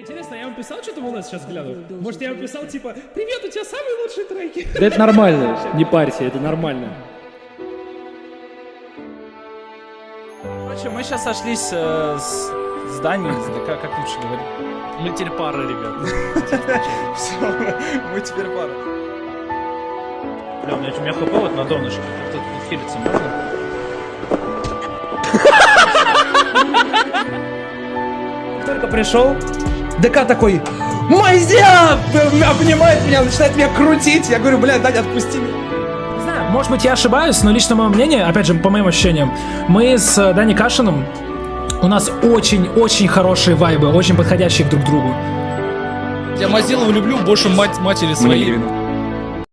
Интересно, я вам писал что-то в ЛС, сейчас гляну? Может, я вам писал, типа, привет, у тебя самые лучшие треки? Да это нормально, не парься, это нормально. Короче, мы сейчас сошлись с Даней, как лучше говорить. Мы теперь пара, ребят. Все, мы теперь пара. Бля, у меня хп вот на донышке, как-то хилиться можно? Только пришел, ДК такой, Майзя! Обнимает меня, начинает меня крутить. Я говорю, бля, Даня, отпусти меня. Не знаю, может быть, я ошибаюсь, но лично мое мнение, опять же, по моим ощущениям, мы с Даней Кашиным, у нас очень-очень хорошие вайбы, очень подходящие друг к другу. Я Мазилову люблю больше матери своей.